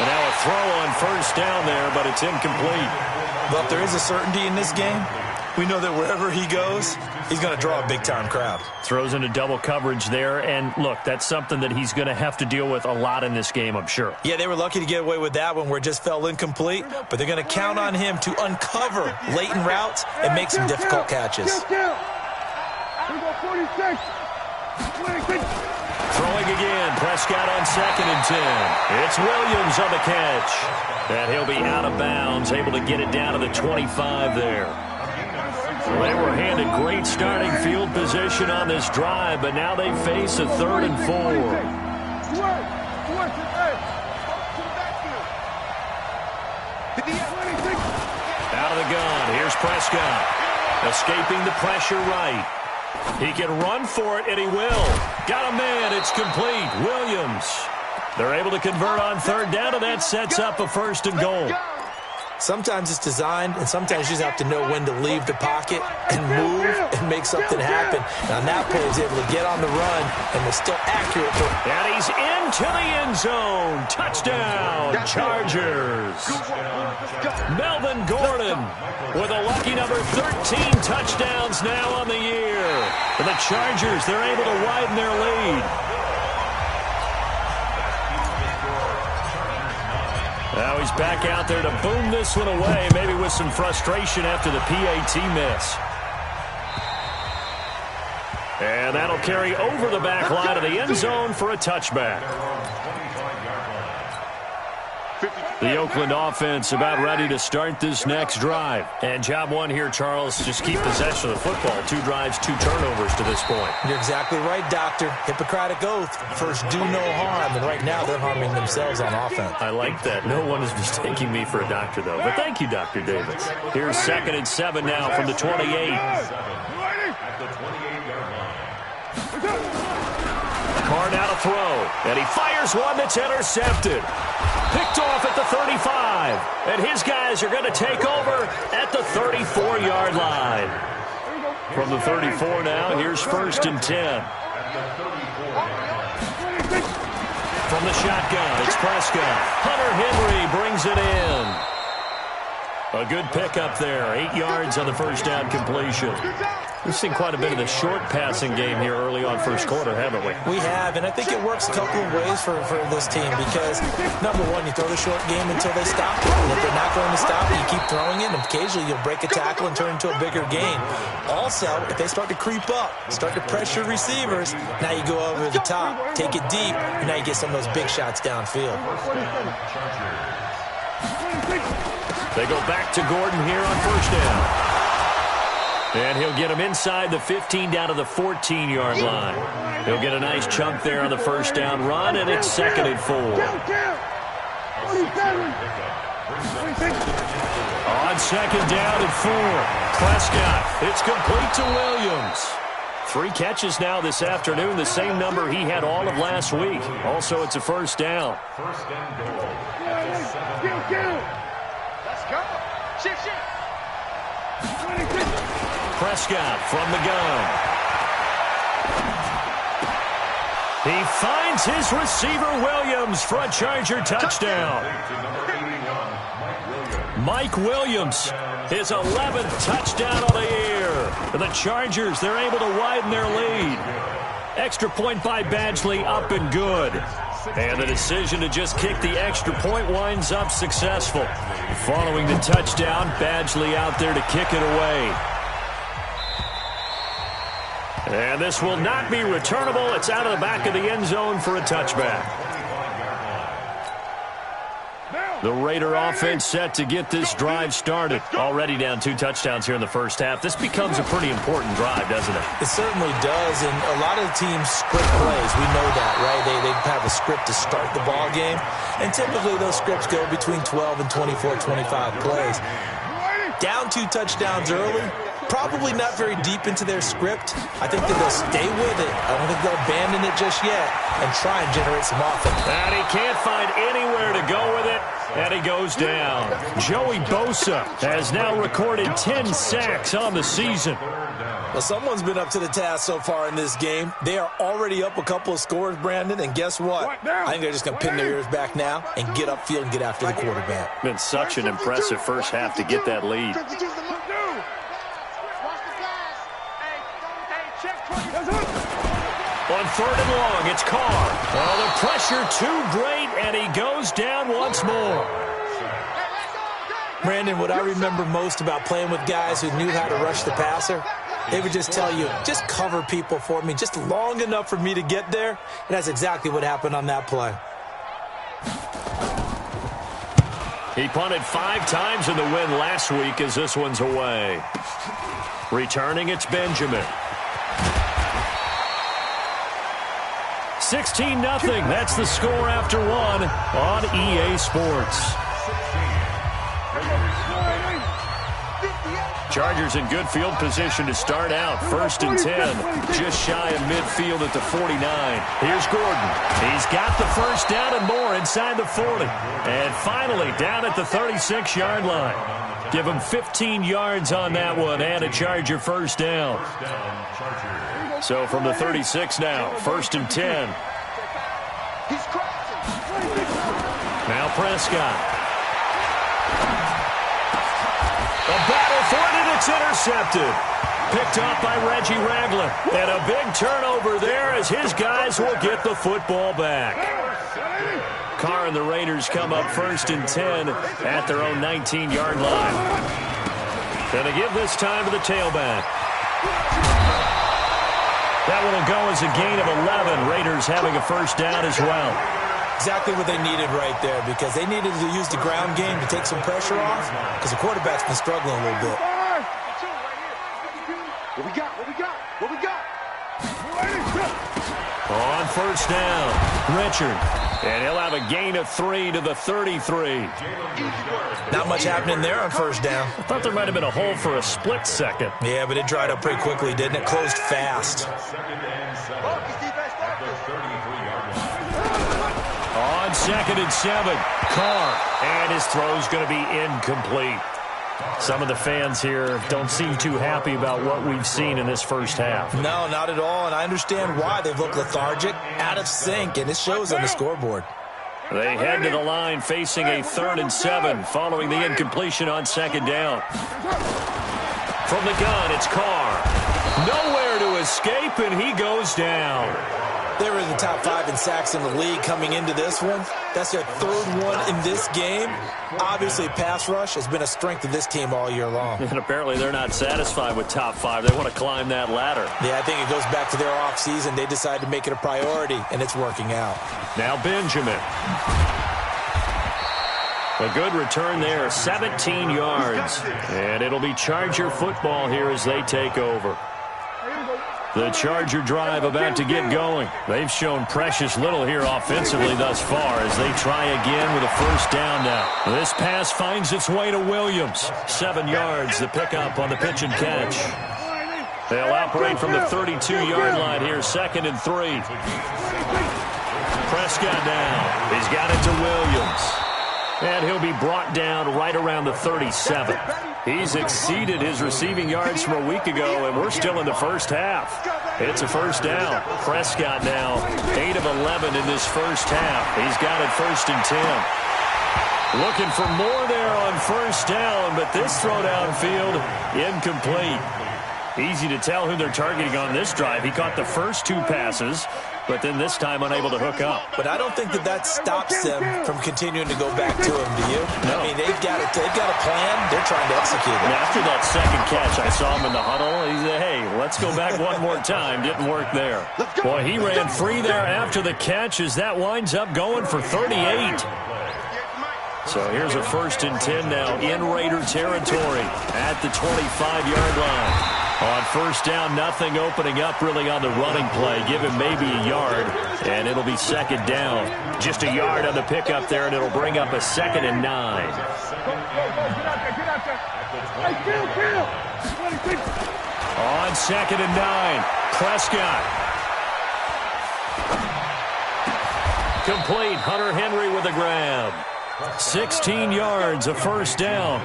And now a throw on first down there, but it's incomplete. Well, if there is a certainty in this game, we know that wherever he goes, he's going to draw a big-time crowd. Throws into double coverage there, and look, that's something that he's going to have to deal with a lot in this game, I'm sure. Yeah, they were lucky to get away with that one where it just fell incomplete, but they're going to count on him to uncover latent routes and make some difficult catches. Throwing again, Prescott on 2nd and 10. It's Williams on the catch. And he'll be out of bounds, able to get it down to the 25 there. They were handed great starting field position on this drive, but now they face a 3rd and 4. Out of the gun, here's Prescott. Escaping the pressure right. He can run for it, and he will. Got a man, it's complete. Williams. They're able to convert on 3rd down, and that sets up a 1st and goal. Sometimes it's designed, and sometimes you just have to know when to leave the pocket and move and make something happen. And on that play, he's able to get on the run and was still accurate. And he's into the end zone. Touchdown, Chargers. Melvin Gordon with a lucky number 13 touchdowns now on the year. And the Chargers, they're able to widen their lead. Now he's back out there to boom this one away, maybe with some frustration after the PAT miss. And that'll carry over the back line of the end zone for a touchback. The Oakland offense about ready to start this next drive. And job one here, Charles, just keep possession of the football. 2 drives, 2 turnovers to this point. You're exactly right, Doctor. Hippocratic oath. First, do no harm. And right now, they're harming themselves on offense. I like that. No one is mistaking me for a doctor, though. But thank you, Dr. Davis. Here's 2nd and 7 now from the 28. Carr now to throw. And he fires one that's intercepted. Picked off at the 35. And his guys are going to take over at the 34-yard line. From the 34 now, here's 1st and 10. From the shotgun, it's Prescott. Hunter Henry brings it in. A good pickup there. 8 yards on the first down completion. We've seen quite a bit of the short passing game here early on first quarter, haven't we? We have, and I think it works a couple of ways for this team because, number one, you throw the short game until they stop it. And if they're not going to stop it, you keep throwing it, and occasionally you'll break a tackle and turn into a bigger gain. Also, if they start to creep up, start to pressure receivers, now you go over the top, take it deep, and now you get some of those big shots downfield. They go back to Gordon here on first down. And he'll get him inside the 15 down to the 14-yard line. He'll get a nice chunk there on the first down run, and it's 2nd and 4. On 2nd down and 4. Prescott, it's complete to Williams. 3 catches now this afternoon, the same number he had all of last week. Also, it's a first down. Let's go. Shift. Prescott from the gun. He finds his receiver Williams for a Charger touchdown. Mike Williams, his 11th touchdown of the year. And the Chargers, they're able to widen their lead. Extra point by Badgley, up and good. And the decision to just kick the extra point winds up successful. Following the touchdown, Badgley out there to kick it away. And this will not be returnable. It's out of the back of the end zone for a touchback. The Raider offense set to get this drive started. Already down 2 touchdowns here in the first half. This becomes a pretty important drive, doesn't it? It certainly does, and a lot of the teams script plays. We know that, right? They have a script to start the ball game, and typically those scripts go between 12 and 24, 25 plays. Down 2 touchdowns early, probably not very deep into their script. I think that they'll stay with it. I don't think they'll abandon it just yet and try and generate some offense. And he can't find anywhere to go with it. and he goes down. Joey Bosa has now recorded 10 sacks on the season. Well, someone's been up to the task so far in this game. They are already up a couple of scores, Brandon, and guess what? I think they're just going to pin their ears back now and get upfield and get after the quarterback. Been such an impressive first half to get that lead. On 3rd and long, it's Carr. Oh, the pressure too great, and he goes down once more. Brandon, what I remember most about playing with guys who knew how to rush the passer, they would just tell you, just cover people for me, just long enough for me to get there. And that's exactly what happened on that play. He punted 5 times in the win last week as this one's away. Returning, it's Benjamin. 16-0. That's the score after one on EA Sports. Chargers in good field position to start out. 1st and 10. Just shy of midfield at the 49. Here's Gordon. He's got the first down and more inside the 40. And finally down at the 36-yard line. Give him 15 yards on that one and a Charger first down. So from the 36 now, 1st and 10. Now Prescott. A battle for it, and it's intercepted. Picked off by Reggie Ragland. And a big turnover there as his guys will get the football back. Carr and the Raiders come up 1st and 10 at their own 19-yard line. Gonna give this time to the tailback. That one will go as a gain of 11. Raiders having a first down as well. Exactly what they needed right there, because they needed to use the ground game to take some pressure off, because the quarterback's been struggling a little bit. What we got? What we got? What we got? On first down, Richard. And he'll have a gain of 3 to the 33. Not much happening there on first down. I thought there might have been a hole for a split second. Yeah, but it dried up pretty quickly, didn't it? Closed fast. On 2nd and 7, Carr. And his throw's going to be incomplete. Some of the fans here don't seem too happy about what we've seen in this first half. No, not at all, and I understand why. They've looked lethargic, out of sync, and it shows on the scoreboard. They head to the line facing a 3rd and 7 following the incompletion on 2nd down. From the gun, it's Carr. Nowhere to escape, and he goes down. They were in the top 5 in sacks in the league coming into this one. That's their 3rd one in this game. Obviously, pass rush has been a strength of this team all year long. And apparently they're not satisfied with top 5. They want to climb that ladder. Yeah, I think it goes back to their offseason. They decided to make it a priority, and it's working out. Now Benjamin. A good return there, 17 yards. And it'll be Charger football here as they take over. The Charger drive about to get going. They've shown precious little here offensively thus far as they try again with a first down now. This pass finds its way to Williams. 7 yards, the pickup on the pitch and catch. They'll operate from the 32-yard line here, 2nd and 3. Prescott down. He's got it to Williams. And he'll be brought down right around the 37. He's exceeded his receiving yards from a week ago, and we're still in the first half. It's a first down. Prescott now 8 of 11 in this first half. He's got it 1st and 10. Looking for more there on first down, but this throw downfield incomplete. Easy to tell who they're targeting on this drive. He caught the first 2 passes, but then this time unable to hook up. But I don't think that stops them from continuing to go back to him, do you? No. I mean, they've got a plan. They're trying to execute it. And after that second catch, I saw him in the huddle. He said, hey, let's go back one more time. Didn't work there. Boy, he ran free there after the catch as that winds up going for 38. So here's a 1st and 10 now in Raider territory at the 25-yard line. On first down, nothing opening up really on the running play. Give him maybe a yard, and it'll be 2nd down. Just a yard on the pickup there, and it'll bring up a 2nd and 9. On 2nd and 9, Prescott. Complete, Hunter Henry with a grab. 16 yards, a first down.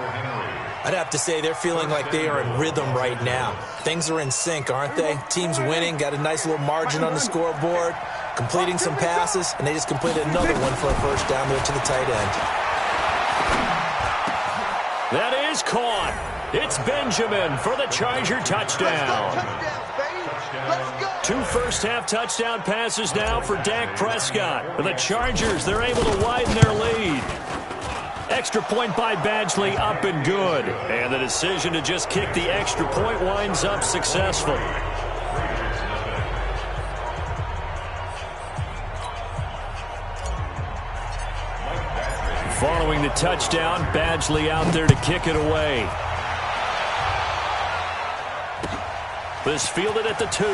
I'd have to say they're feeling like they are in rhythm right now. Things are in sync, aren't they? Team's winning, got a nice little margin on the scoreboard, completing some passes, and they just completed another one for a first down there to the tight end. That is caught. It's Benjamin for the Charger touchdown. 2 first-half touchdown passes now for Dak Prescott. The Chargers, they're able to widen their lead. Extra point by Badgley, up and good. And the decision to just kick the extra point winds up successful. Following the touchdown, Badgley out there to kick it away. This fielded at the 2.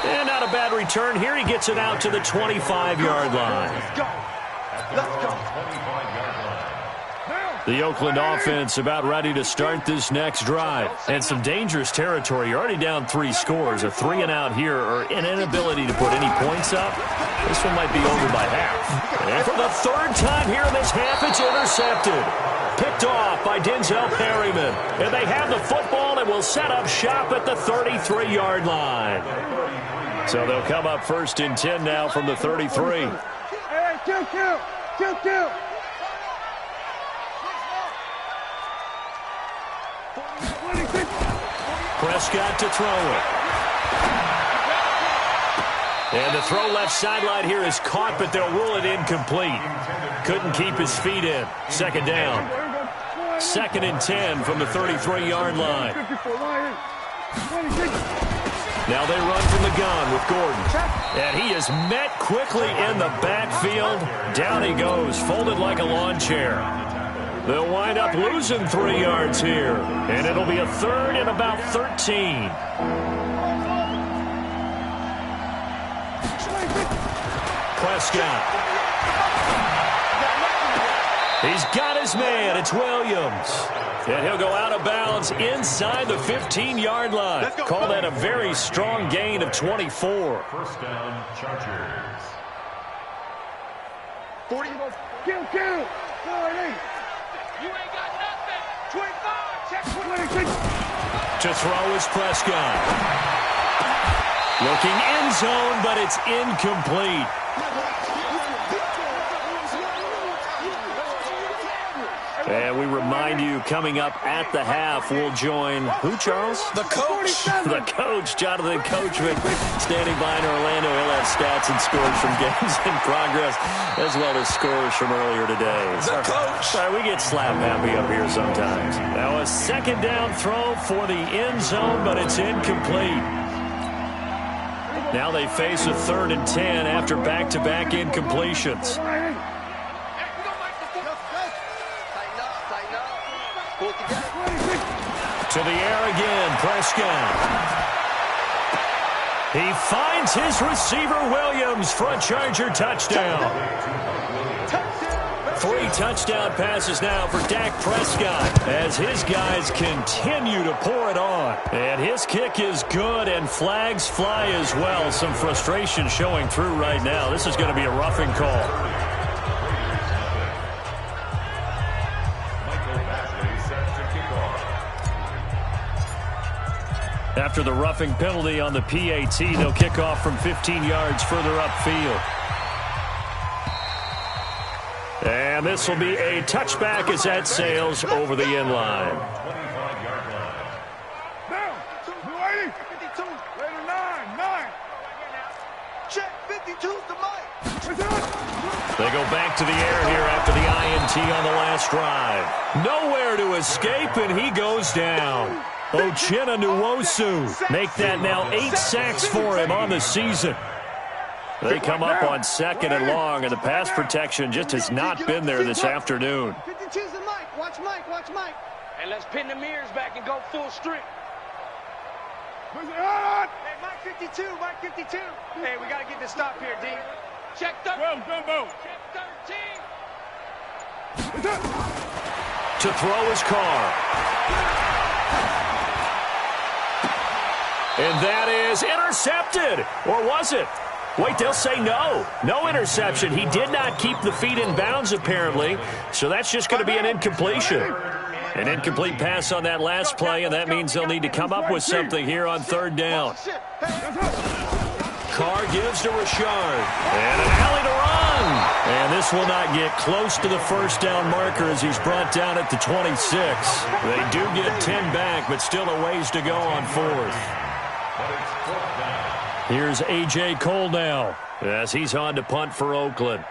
And not a bad return here. He gets it out to the 25-yard line. Let's go. Let's go. The Oakland offense about ready to start this next drive. And some dangerous territory. You're already down 3 scores. A 3-and-out here or an inability to put any points up. This one might be over by half. And for the 3rd time here in this half, it's intercepted. Picked off by Denzel Perryman. And they have the football and will set up shop at the 33-yard line. So they'll come up 1st and 10 now from the 33. Hey, kill. Prescott to throw it. And the throw left sideline here is caught, but they'll rule it incomplete. Couldn't keep his feet in. 2nd down. 2nd and 10 from the 33-yard line. Now they run from the gun with Gordon. And he is met quickly in the backfield. Down he goes, folded like a lawn chair. They'll wind up losing 3 yards here. And it'll be a 3rd and about 13. Prescott. He's got his man. It's Williams. And he'll go out of bounds inside the 15-yard line. Call that a very strong gain of 24. First down, Chargers. 40. Kill. You ain't got nothing. 25. Check 26. To throw is Prescott. Looking end zone, but it's incomplete. And we remind you, coming up at the half, we'll join who, Charles? The coach. The coach, Jonathan Coachman, standing by in Orlando. He'll have stats and scores from games in progress, as well as scores from earlier today. The coach. Sorry, we get slap happy up here sometimes. Now a 2nd down throw for the end zone, but it's incomplete. Now they face a 3rd and 10 after back-to-back incompletions. To the air again, Prescott. He finds his receiver, Williams, for a Charger touchdown. 3 touchdown passes now for Dak Prescott as his guys continue to pour it on. And his kick is good, and flags fly as well. Some frustration showing through right now. This is going to be a roughing call. After the roughing penalty on the PAT, they'll kick off from 15 yards further upfield. And this will be a touchback as that sails over the end line. Down. 52. Later 9. Check 52's the mic. They go back to the air here after the INT on the last drive. Nowhere to escape, and he goes down. Uchenna Nwosu make that now 8 sacks for him on the season. They come up on 2nd and long, and the pass protection just has not been there this afternoon. 52's the mic. Watch Mike. And let's pin the mirrors back and go full strength. Hey, Mike 52. Hey, we got to get this stop here, D. Check 13. Check 13. To throw is Carr. And that is intercepted. Or was it? Wait, they'll say no. No interception. He did not keep the feet in bounds, apparently, so that's just going to be an incompletion. An incomplete pass on that last play, and that means they'll need to come up with something here on third down. Carr gives to Richard. And an alley to run. And this will not get close to the first down marker as he's brought down at the 26. They do get 10 back, but still a ways to go on fourth. Here's A.J. Cole now as he's on to punt for Oakland.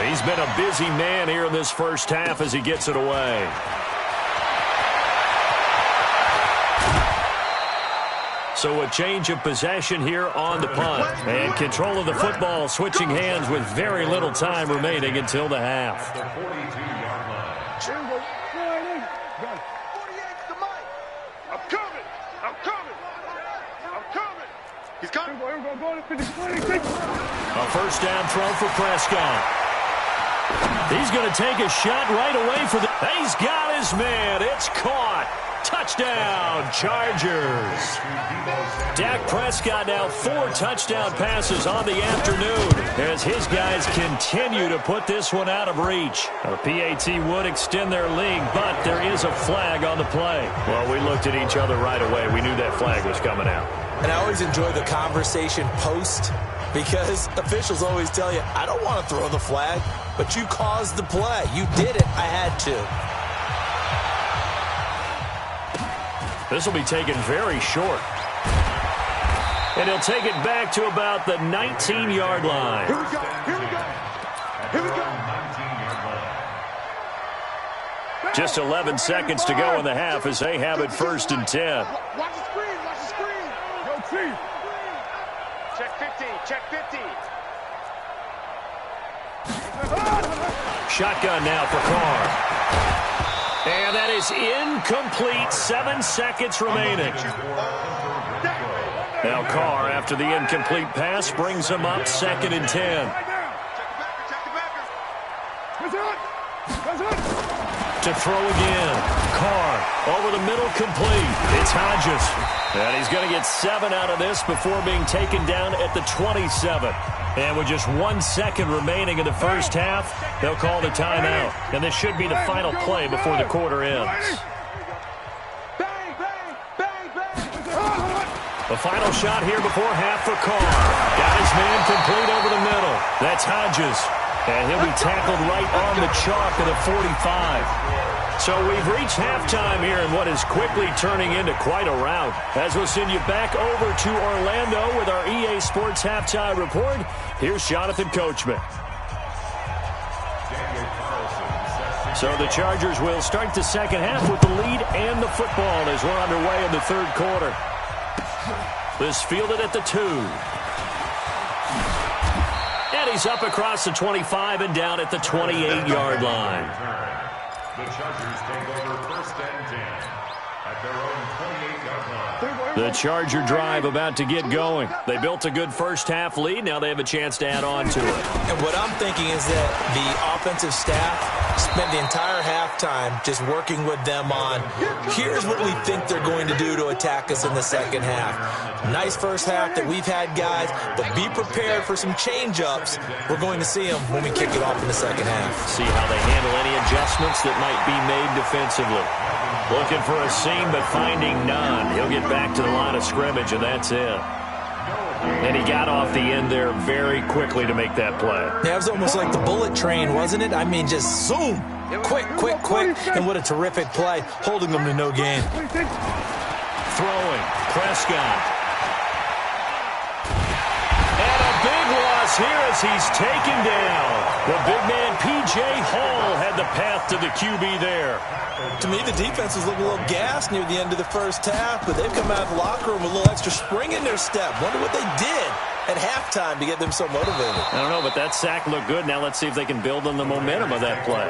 He's been a busy man here in this first half as he gets it away. So a change of possession here on the punt. And control of the football switching hands with very little time remaining until the half. He's coming. A first down throw for Prescott. He's going to take a shot right away for the... He's got his man. It's caught. Touchdown, Chargers. Dak Prescott now 4 touchdown passes on the afternoon as his guys continue to put this one out of reach. A PAT would extend their lead, but there is a flag on the play. Well, we looked at each other right away. We knew that flag was coming out. And I always enjoy the conversation post because officials always tell you, I don't want to throw the flag, but you caused the play. You did it. I had to. This will be taken very short. And he'll take it back to about the 19-yard line. Here we go. Here we go. Here we go. Just 11 seconds to go in the half as they have it first and 10. Watch the screen. Watch the screen. Go team. Check 50. Check 50. Shotgun now for Carr. And that is incomplete. 7 seconds remaining. Now Carr, after the incomplete pass, brings him up 2nd and 10. To throw again. Carr over the middle, complete. It's Hodges. And he's going to get 7 out of this before being taken down at the 27. And with just 1 second remaining in the first half, they'll call the timeout. And this should be the final play before the quarter ends. The final shot here before half for Carr. Got his man complete over the middle. That's Hodges. And he'll be tackled right on the chalk at the 45. So we've reached halftime here in what is quickly turning into quite a rout. As we'll send you back over to Orlando with our EA Sports Halftime Report, here's Jonathan Coachman. So the Chargers will start the second half with the lead and the football as we're underway in the third quarter. This fielded at the 2. And he's up across the 25 and down at the 28-yard line. The Chargers take over 1st and 10 at their own 28-yard line. The Charger drive about to get going. They built a good first half lead. Now they have a chance to add on to it. And what I'm thinking is that the offensive staff spent the entire halftime just working with them on, here's what we think they're going to do to attack us in the second half. Nice first half that we've had, guys, but be prepared for some change-ups. We're going to see them when we kick it off in the second half. See how they handle any adjustments that might be made defensively. Looking for a seam, but finding none. He'll get back to the line of scrimmage, and that's it. And he got off the end there very quickly to make that play. Yeah, it was almost like the bullet train, wasn't it? I mean, just zoom. Quick, quick, quick. And what a terrific play, holding them to no gain. Throwing, Prescott. And a big loss here as he's taken down. The big man, P.J. Hall, had the path to the QB there. To me, the defense was looking a little gassed near the end of the first half, but they've come out of the locker room with a little extra spring in their step. Wonder what they did at halftime to get them so motivated. I don't know, but that sack looked good. Now let's see if they can build on the momentum of that play.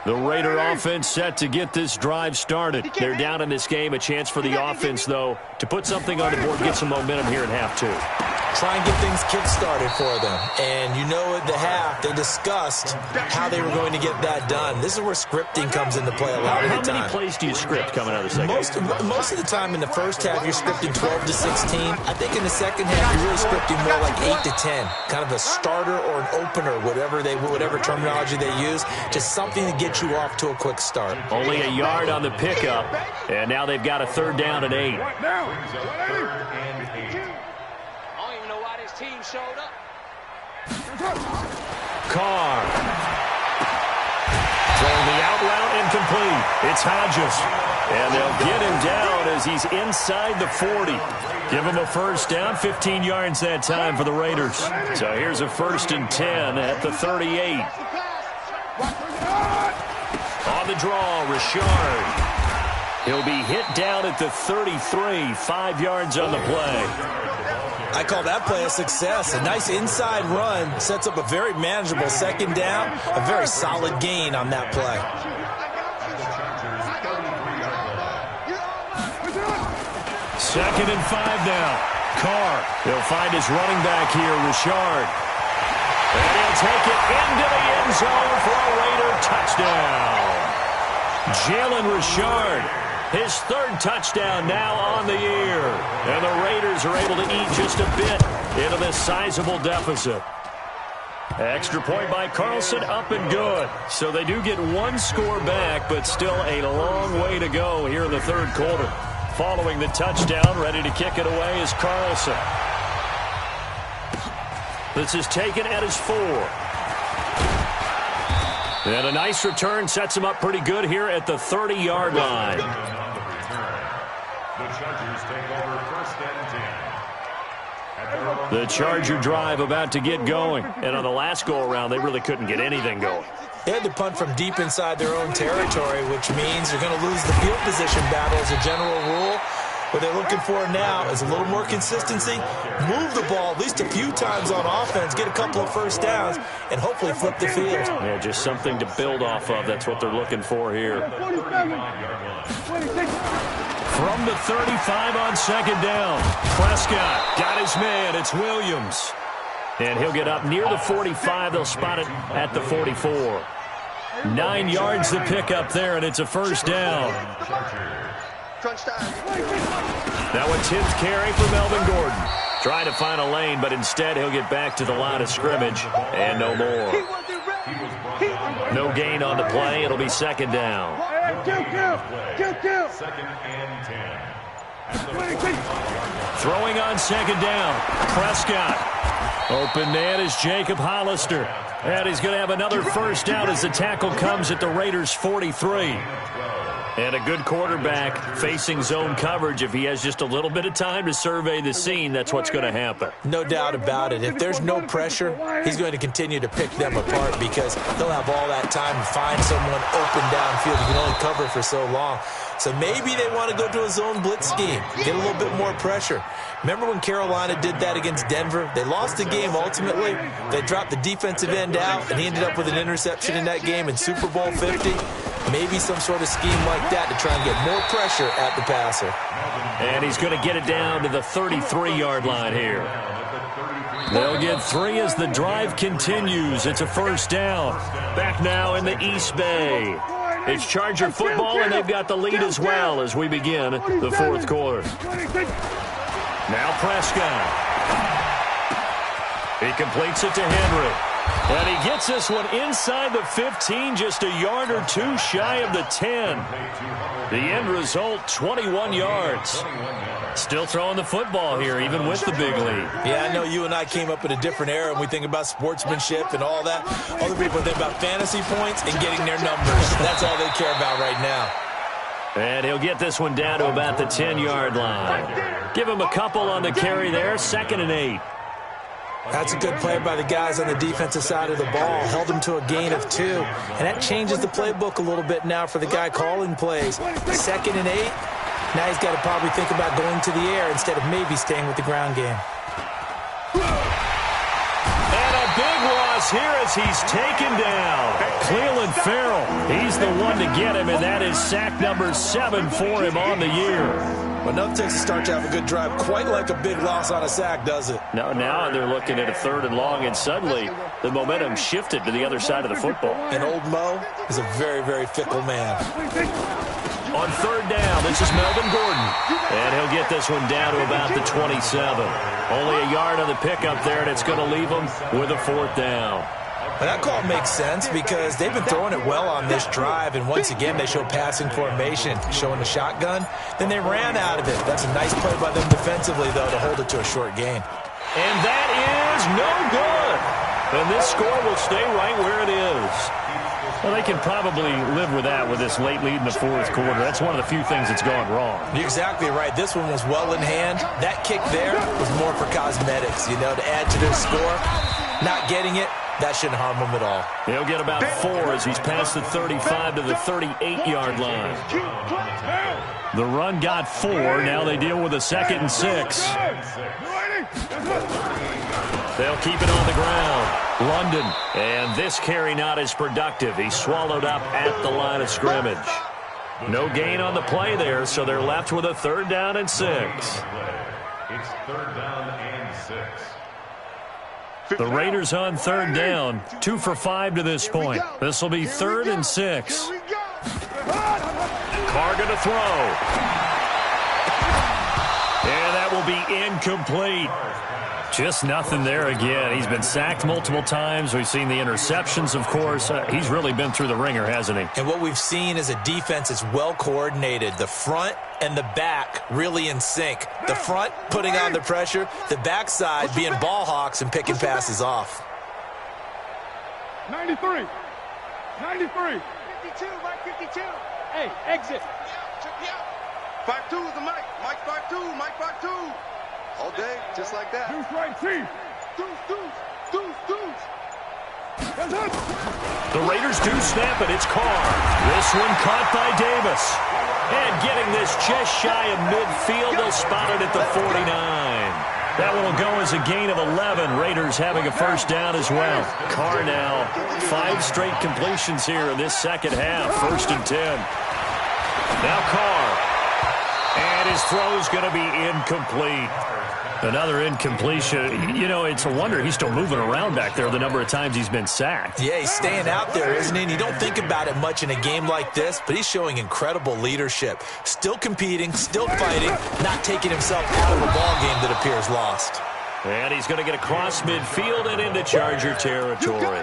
The Raider offense set to get this drive started. They're down in this game. A chance for the offense, though, to put something on the board, get some momentum here in half 2. Try and get things kick-started for them. And you know at the half, they discussed how they were going to get that done. This is where scripting comes into play a lot of the time. How many plays do you script coming out of the second? Most of the time in the first half, you're scripting 12 to 16. I think in the second half, you're really scripting more like 8 to 10. Kind of a starter or an opener, whatever terminology they use. Just something to get you off to a quick start. Only a yard on the pickup, and now they've got a 3rd down and 8. Team showed up. Carr. Throwing the out route incomplete. It's Hodges. And they'll get him down as he's inside the 40. Give him a 1st down, 15 yards that time for the Raiders. So here's a 1st and 10 at the 38. On the draw, Richard. He'll be hit down at the 33, 5 yards on the play. I call that play a success. A nice inside run sets up a very manageable 2nd down. A very solid gain on that play. 2nd and 5 now. Carr. He'll find his running back here, Richard. And he'll take it into the end zone for a Raider touchdown. Jalen Richard. His 3rd touchdown now on the year. And the Raiders are able to eat just a bit into this sizable deficit. Extra point by Carlson, up and good. So they do get 1 score back, but still a long way to go here in the 3rd quarter. Following the touchdown, ready to kick it away is Carlson. This is taken at his 4. And a nice return sets him up pretty good here at the 30-yard line. The Chargers take over 1st and 10. The Charger drive about to get going. And on the last go-around, they really couldn't get anything going. They had to punt from deep inside their own territory, which means they're going to lose the field position battle as a general rule. What they're looking for now is a little more consistency, move the ball at least a few times on offense, get a couple of 1st downs, and hopefully flip the field. Yeah, just something to build off of. That's what they're looking for here. From the 35 on 2nd down, Prescott got his man. It's Williams. And he'll get up near the 45. They'll spot it at the 44. 9 yards to pick up there, and it's a 1st down. Now a 10th carry for Melvin Gordon. Trying to find a lane, but instead he'll get back to the line of scrimmage, and no more. No gain on the play. It'll be 2nd down. 2nd and 10. Throwing on 2nd down, Prescott. Open man is Jacob Hollister. And he's going to have another 1st down as the tackle comes at the Raiders' 43. And a good quarterback facing zone coverage. If he has just a little bit of time to survey the scene, that's what's going to happen. No doubt about it. If there's no pressure, he's going to continue to pick them apart because he'll have all that time to find someone open downfield. You can only cover for so long. So maybe they want to go to a zone blitz scheme, get a little bit more pressure. Remember when Carolina did that against Denver? They lost the game ultimately. They dropped the defensive end out, and he ended up with an interception in that game in Super Bowl 50. Maybe some sort of scheme like that to try and get more pressure at the passer. And he's going to get it down to the 33-yard line here. They'll get 3 as the drive continues. It's a 1st down. Back now in the East Bay. It's Charger football, and they've got the lead as well as we begin the 4th quarter. Now Prescott. He completes it to Henry. And he gets this one inside the 15, just a yard or 2 shy of the 10. The end result, 21 yards. Still throwing the football here, even with the big lead. Yeah, I know you and I came up in a different era, and we think about sportsmanship and all that. Other people think about fantasy points and getting their numbers. That's all they care about right now. And he'll get this one down to about the 10-yard line. Give him a couple on the carry there, 2nd and 8. That's a good play by the guys on the defensive side of the ball. Held him to a gain of 2. And that changes the playbook a little bit now for the guy calling plays. 2nd and 8. Now he's got to probably think about going to the air instead of maybe staying with the ground game. And a big one across here as he's taken down. Clelin Ferrell, he's the one to get him, and that is sack number 7 for him on the year. Well, enough takes to start to have a good drive, quite like a big loss on a sack, does it? Now they're looking at a 3rd and long, and suddenly the momentum shifted to the other side of the football. And old Mo is a very, very fickle man. On 3rd down, this is Melvin Gordon. And he'll get this one down to about the 27. Only a yard on the pickup there, and it's going to leave him with a 4th down. Well, that call makes sense because they've been throwing it well on this drive, and once again they show passing formation, showing the shotgun. Then they ran out of it. That's a nice play by them defensively, though, to hold it to a short gain. And that is no good. And this score will stay right where it is. Well, they can probably live with that with this late lead in the 4th quarter. That's one of the few things that's gone wrong. You're exactly right. This one was well in hand. That kick there was more for cosmetics, to add to their score. Not getting it, that shouldn't harm them at all. He'll get about 4 as he's past the 35 to the 38-yard line. The run got 4. Now they deal with a 2nd and 6. They'll keep it on the ground. London, and this carry not as productive. He's swallowed up at the line of scrimmage. No gain on the play there, so they're left with a 3rd down and 6. It's 3rd down and 6. The Raiders on 3rd down, 2 for 5 to this point. This will be 3rd and 6. Carr going to throw. And that will be incomplete. Just nothing there again. He's been sacked multiple times. We've seen the interceptions, of course. He's really been through the ringer, hasn't he? And what we've seen is a defense that's well coordinated. The front and the back really in sync. The front putting on the pressure. The backside being ball hawks and picking passes off. 93. 53. 52, Mike 52. Hey, exit. Check me out. 5-2 is the Mike. Mike 5-2. Mike 5-2. All day, just like that. Deuce right, T. Deuce. The Raiders do snap it. It's Carr. This one caught by Davis. And getting this just shy of midfield, they'll spot it at the 49. That one will go as a gain of 11. Raiders having a 1st down as well. Carr now, 5 straight completions here in this 2nd half. 1st and 10. Now Carr. And his throw's going to be incomplete. Another incompletion. It's a wonder he's still moving around back there the number of times he's been sacked. Yeah, he's staying out there, isn't he? And you don't think about it much in a game like this, but he's showing incredible leadership. Still competing, still fighting, not taking himself out of a ball game that appears lost. And he's going to get across midfield and into Charger territory.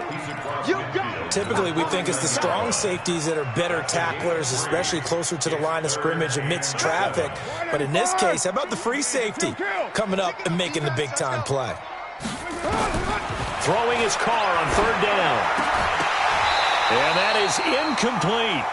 Typically, we think it's the strong safeties that are better tacklers, especially closer to the line of scrimmage amidst traffic. But in this case, how about the free safety coming up and making the big-time play? Throwing his Carr on 3rd down. And that is incomplete.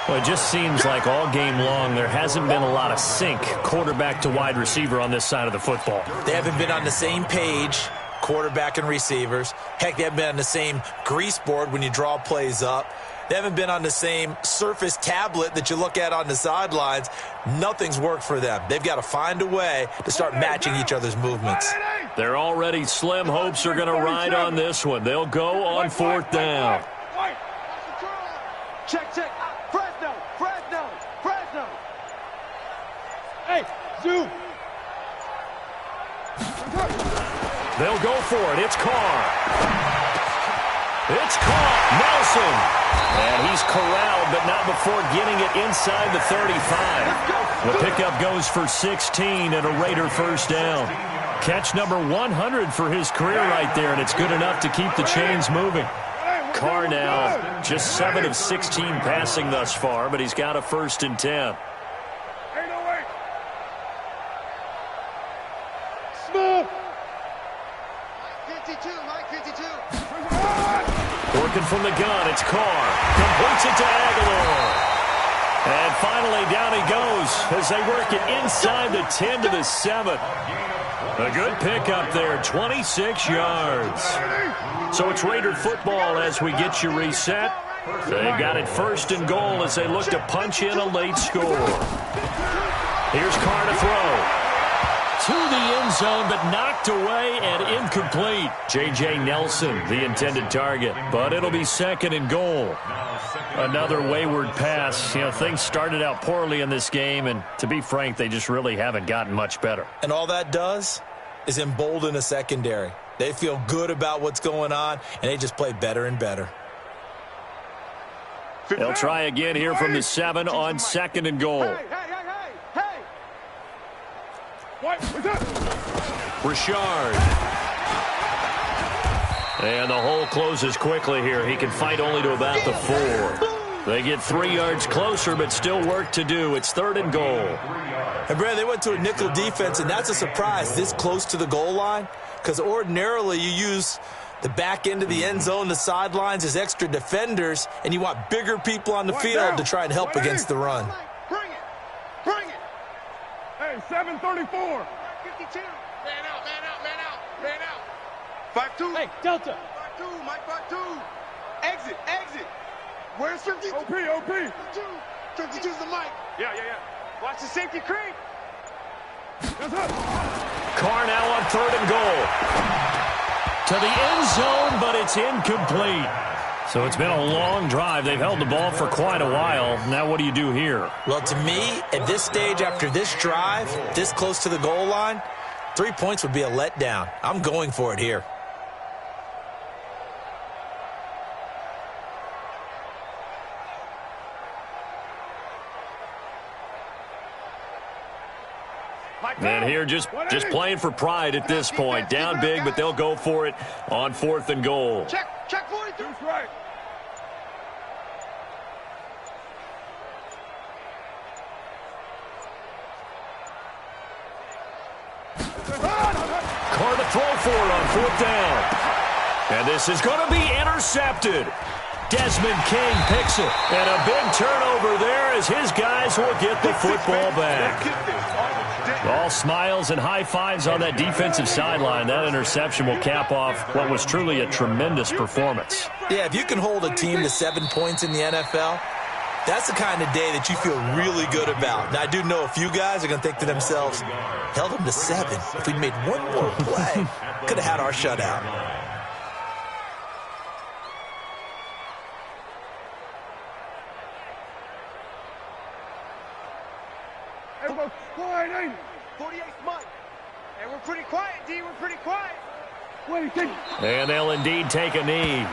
Well, it just seems like all game long there hasn't been a lot of sync quarterback to wide receiver on this side of the football. They haven't been on the same page, quarterback and receivers. Heck, they haven't been on the same grease board when you draw plays up. They haven't been on the same Surface tablet that you look at on the sidelines. Nothing's worked for them. They've got to find a way to start matching each other's movements. Their already slim hopes are going to ride on this one. They'll go on 4th down. Check. Hey, zoom. They'll go for it. It's Carr. It's caught. Nelson. And he's corralled, but not before getting it inside the 35. The pickup goes for 16 and a Raider 1st down. Catch number 100 for his career right there, and it's good enough to keep the chains moving. Carr now just 7 of 16 passing thus far, but he's got a 1st and 10. Working from the gun, it's Carr. Completes it to Aguilar. And finally, down he goes as they work it inside the 10 to the 7. A good pickup there, 26 yards. So it's Raider football as we get you reset. They've got it 1st and goal as they look to punch in a late score. Here's Carr to throw. to the end zone, but knocked away and incomplete. J.J. Nelson, the intended target, but it'll be 2nd and goal. Another wayward pass. You know, things started out poorly in this game, and to be frank, they just really haven't gotten much better. And all that does is embolden a secondary. They feel good about what's going on, and they just play better and better. They'll try again here from the 7 on 2nd and goal. Hey. What? What's up? Richard. And the hole closes quickly here. He can fight only to about the 4. They get 3 yards closer, but still work to do. It's 3rd and goal. And, Brad, they went to a nickel defense, and that's a surprise this close to the goal line, because ordinarily you use the back end of the end zone, the sidelines as extra defenders, and you want bigger people on the field to try and help against the run. Bring it. Hey, 734. 52. Man out. 5-2. Hey, Delta. 5-2, Mike 5-2. Exit. Where's 52? OP. 52's the mic. Yeah. Watch the safety creep. That's up. Carr now on 3rd and goal. To the end zone, but it's incomplete. So it's been a long drive. They've held the ball for quite a while. Now what do you do here? Well, to me, at this stage, after this drive, this close to the goal line, 3 points would be a letdown. I'm going for it here. And here just playing for pride at this point. Down big, but they'll go for it on 4th and goal. Check 42. That's right. Carr to throw for it on 4th down. And this is going to be intercepted. Desmond King picks it. And a big turnover there as his guys will get the football back. All smiles and high fives on that defensive sideline. That interception will cap off what was truly a tremendous performance. Yeah, if you can hold a team to 7 points in the NFL, that's the kind of day that you feel really good about. Now, I do know a few guys are going to think to themselves, held them to 7. If we'd made one more play, could have had our shutout. Everybody, quiet, ain't it? 48th Mike. And we're pretty quiet, D. We're pretty quiet. What do you think? And they'll indeed take a knee.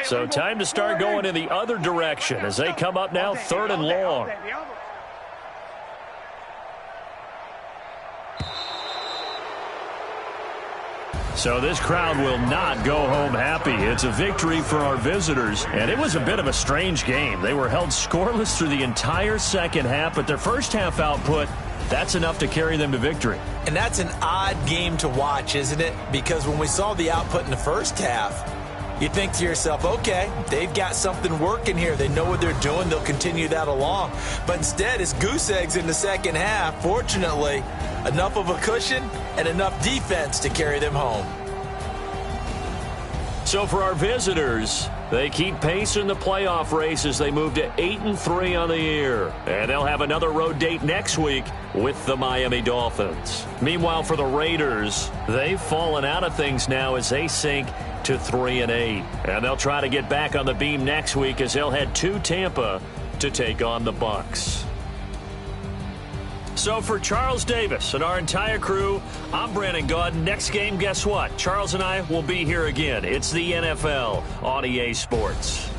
So time to start going in the other direction as they come up now 3rd and long. So this crowd will not go home happy. It's a victory for our visitors, and it was a bit of a strange game. They were held scoreless through the entire second half, but their first half output, that's enough to carry them to victory. And that's an odd game to watch, isn't it? Because when we saw the output in the first half, you think to yourself, okay, they've got something working here. They know what they're doing. They'll continue that along. But instead, it's goose eggs in the second half. Fortunately, enough of a cushion and enough defense to carry them home. So for our visitors, they keep pace in the playoff race as they move to 8-3 on the year. And they'll have another road date next week with the Miami Dolphins. Meanwhile, for the Raiders, they've fallen out of things now as they sink to 3-8. And they'll try to get back on the beam next week as they'll head to Tampa to take on the Bucs. So for Charles Davis and our entire crew, I'm Brandon Gaudin. Next game, guess what? Charles and I will be here again. It's the NFL on EA Sports.